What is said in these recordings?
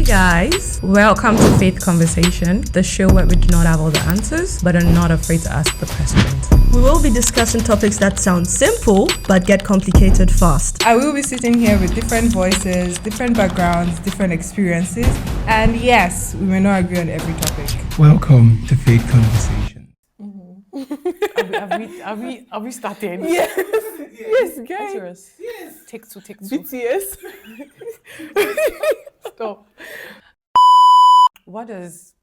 guys, welcome to Faith Conversation, the show where we do not have all the answers, but are not afraid to ask the questions. We will be discussing topics that sound simple, but get complicated fast. I will be sitting here with different voices, different backgrounds, different experiences, and yes, we may not agree on every topic. Welcome to Faith Conversation. Are we starting? Yes, Yes, guys. serious. Yes. Take two. BTS. Stop. What does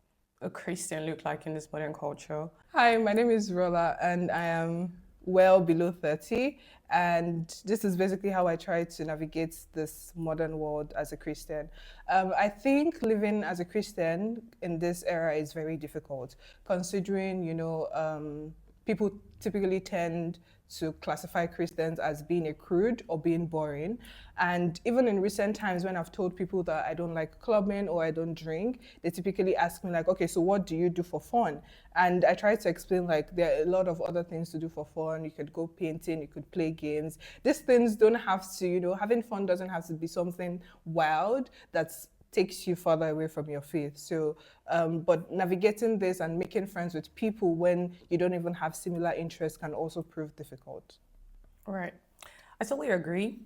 a Christian look like in this modern culture? Hi, my name is Rola, and I am well below 30. And this is basically how I try to navigate this modern world as a Christian. I think living as a Christian in this era is very difficult, considering, people typically tend to classify Christians as being a crude or being boring. And even in recent times when I've told people that I don't like clubbing or I don't drink, they typically ask me like, okay, so what do you do for fun? And I try to explain like there are a lot of other things to do for fun. You could go painting, you could play games. These things don't have to, having fun doesn't have to be something wild that's takes you further away from your faith. So, but navigating this and making friends with people when you don't even have similar interests can also prove difficult. Right. I totally agree.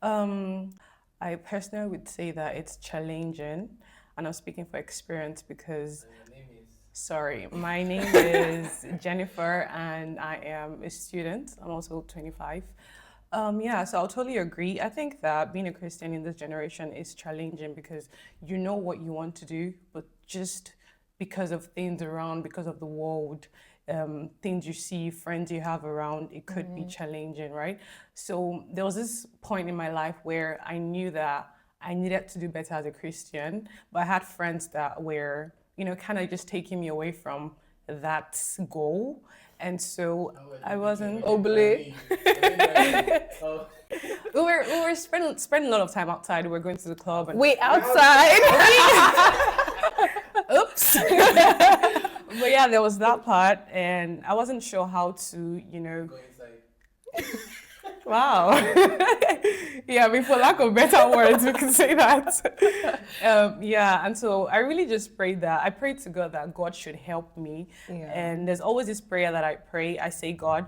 I personally would say that it's challenging, and I'm speaking for experience because. Sorry, my name is Jennifer, and I am a student. I'm also 25. So I'll totally agree. I think that being a Christian in this generation is challenging because you know what you want to do, but just because of things around, because of the world, things you see, friends you have around, it could be challenging, right? So there was this point in my life where I knew that I needed to do better as a Christian, but I had friends that were, kind of just taking me away from that goal. And so I wasn't. Obli. We were spending a lot of time outside. We were going to the club. And Wait, outside? Oops. But yeah, there was that part, and I wasn't sure how to, Go inside. Wow. Yeah, for lack of better words, we can say that. And so I really just prayed that. I prayed to God that God should help me. Yeah. And there's always this prayer that I pray. I say, God,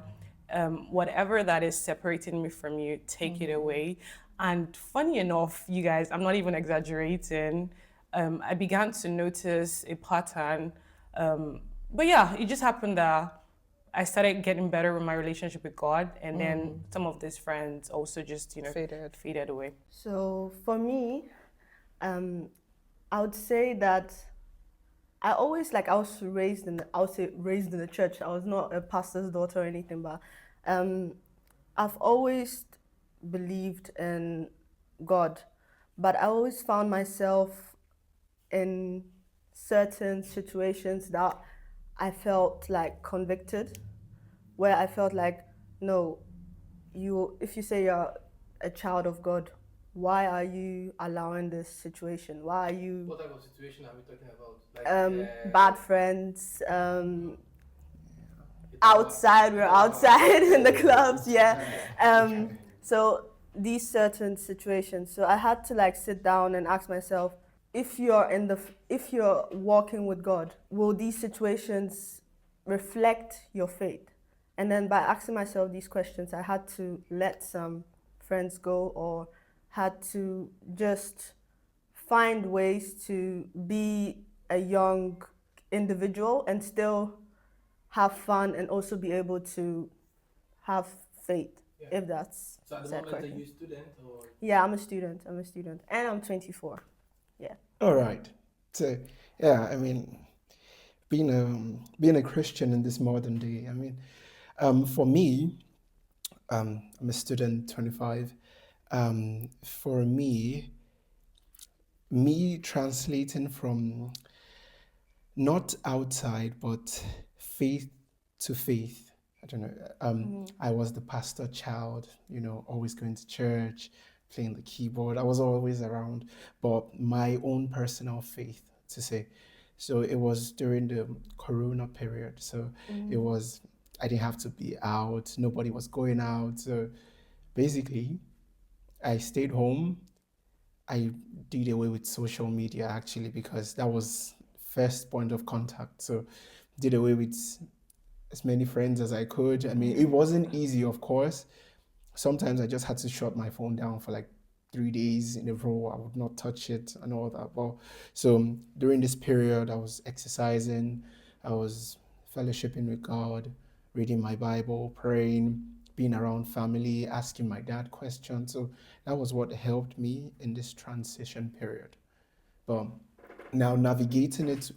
whatever that is separating me from you, take it away. And funny enough, you guys, I'm not even exaggerating. I began to notice a pattern. But yeah, it just happened that I started getting better with my relationship with God, and then some of these friends also just, faded away. So for me, I would say that I was raised in the church. I was not a pastor's daughter or anything, but I've always believed in God, but I always found myself in certain situations that I felt like convicted, where I felt like, no, if you say you're a child of God, why are you allowing this situation? Why are you... What type of situation are we talking about? Bad friends, outside, we're outside in the clubs, yeah. So these certain situations. So I had to sit down and ask myself, if you're walking with God, will these situations reflect your faith? And then by asking myself these questions, I had to let some friends go, or had to just find ways to be a young individual and still have fun and also be able to have faith, if that's So at the moment, are you a student? Or? Yeah, I'm a student, and I'm 24. Yeah. All right. So, yeah, being a Christian in this modern day, for me, I'm a student, 25. For me translating from not outside, but faith to faith. I don't know. I was the pastor child, always going to church, playing the keyboard. I was always around, but my own personal faith, to say. So it was during the Corona period. So it was, I didn't have to be out. Nobody was going out. So basically, I stayed home. I did away with social media actually, because that was first point of contact. So did away with as many friends as I could. I mean, it wasn't easy, of course. Sometimes I just had to shut my phone down for like 3 days in a row. I would not touch it and all that. But so during this period, I was exercising, I was fellowshipping with God, reading my Bible, praying, being around family, asking my dad questions. So that was what helped me in this transition period. But now navigating it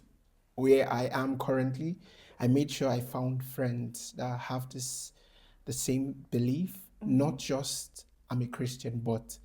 where I am currently, I made sure I found friends that have the same belief, not just I'm a Christian, but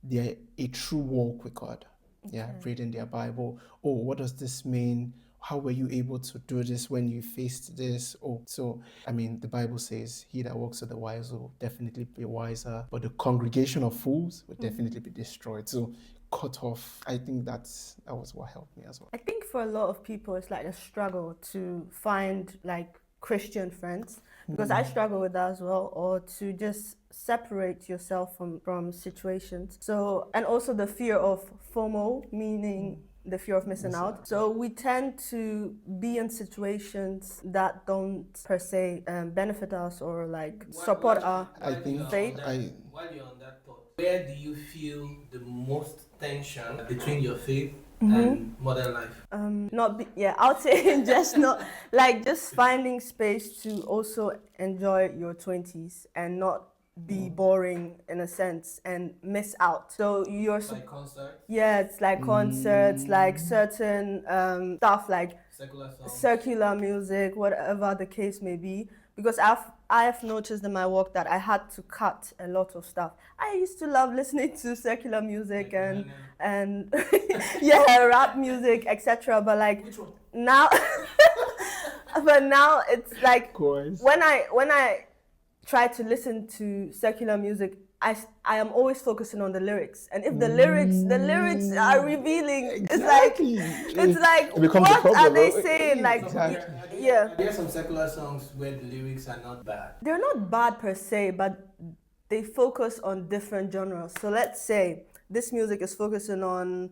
they're a true walk with God. Yeah, reading their Bible. Oh, what does this mean? How were you able to do this when you faced this? Oh, so I mean, the Bible says, "He that walks with the wise will definitely be wiser, but the congregation of fools will definitely be destroyed." So, cut off. I think that was what helped me as well. I think for a lot of people, it's like a struggle to find like Christian friends, because I struggle with that as well, or to just separate yourself from situations. So, and also the fear of FOMO, meaning the fear of missing out. So we tend to be in situations that don't per se benefit us or like support our I think faith. While you're on that thought, where do you feel the most tension between your faith and modern life? I would say just finding space to also enjoy your 20s and not be boring in a sense and miss out. So you're Like concerts, yeah, it's like concerts, like certain stuff like secular songs. circular music, whatever the case may be. Because I've noticed in my work that I had to cut a lot of stuff. I used to love listening to secular music Like and yeah, rap music, etc. But like Which one? now, but now it's like Of course. when I try to listen to secular music, I am always focusing on the lyrics, and if the lyrics are revealing, Exactly. it's like It becomes a what are problem, they right? saying? Like Exactly. yeah, There are some secular songs where the lyrics are not bad. they're not bad per se, but they focus on different genres. So let's say this music is focusing on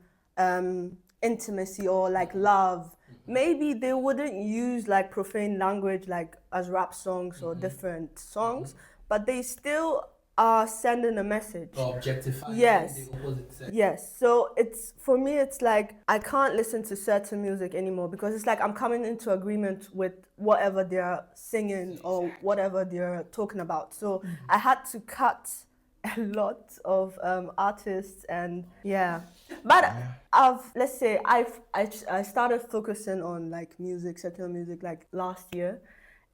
intimacy or like love. Maybe they wouldn't use like profane language like as rap songs or different songs, but they still are sending a message. Or objectifying Yes. the opposite sex. Yes, so it's for me it's like I can't listen to certain music anymore because it's like I'm coming into agreement with whatever they're singing or whatever they're talking about. So I had to cut a lot of artists and yeah. But I started focusing on like music, secular music like last year,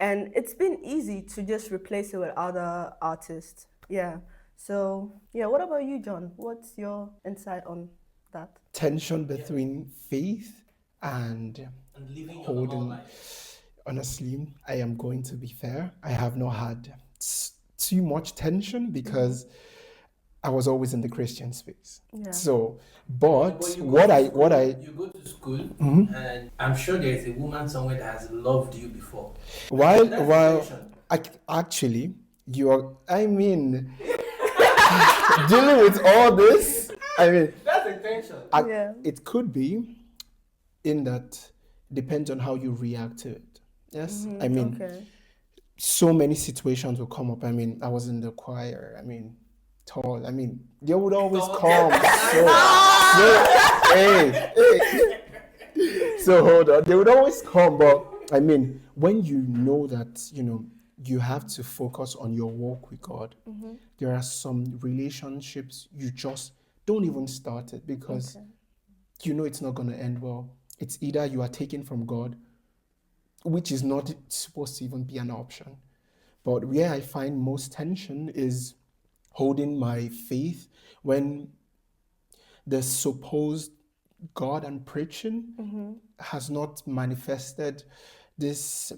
and it's been easy to just replace it with other artists. Yeah. So, yeah, what about you, John? What's your insight on that? Tension between faith and And living your normal holding. life. Honestly, I am going to be fair. I have not had too much tension because I was always in the Christian space. Yeah. So, but But you go what to I school, Mm-hmm. you go to school and I'm sure there is a woman somewhere that has loved you before. while That's while tension. actually you are, I mean, dealing with all this, I mean, That's a tension. Yeah. it could be in that depends on how you react to it. Yes, I mean, Okay. so many situations will come up. I mean, I was in the choir. I mean, tall. I mean, they would always Tall. come. So hold on. They would always come, but I mean, when you know that, you have to focus on your walk with God, there are some relationships you just don't even start it because you know it's not going to end well. It's either you are taken from God, which is not supposed to even be an option. But where I find most tension is holding my faith when the supposed God I'm preaching has not manifested these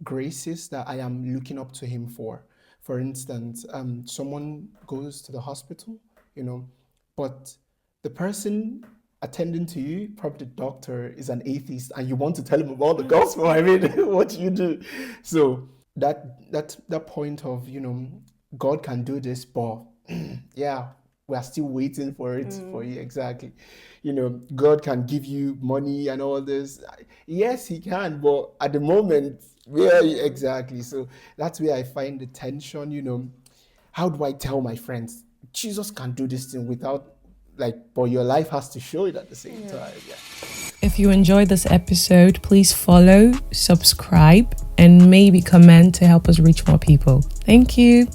graces that I am looking up to him for. For instance, someone goes to the hospital, but the person attending to you, probably the doctor, is an atheist, and you want to tell him about the gospel. I mean, what do you do? So that point of, God can do this, but yeah, we are still waiting for it for you. Exactly. God can give you money and all this. Yes, he can, but at the moment, exactly. So that's where I find the tension. How do I tell my friends Jesus can do this thing without, but your life has to show it at the same time. Yeah. If you enjoyed this episode, please follow, subscribe, and maybe comment to help us reach more people. Thank you.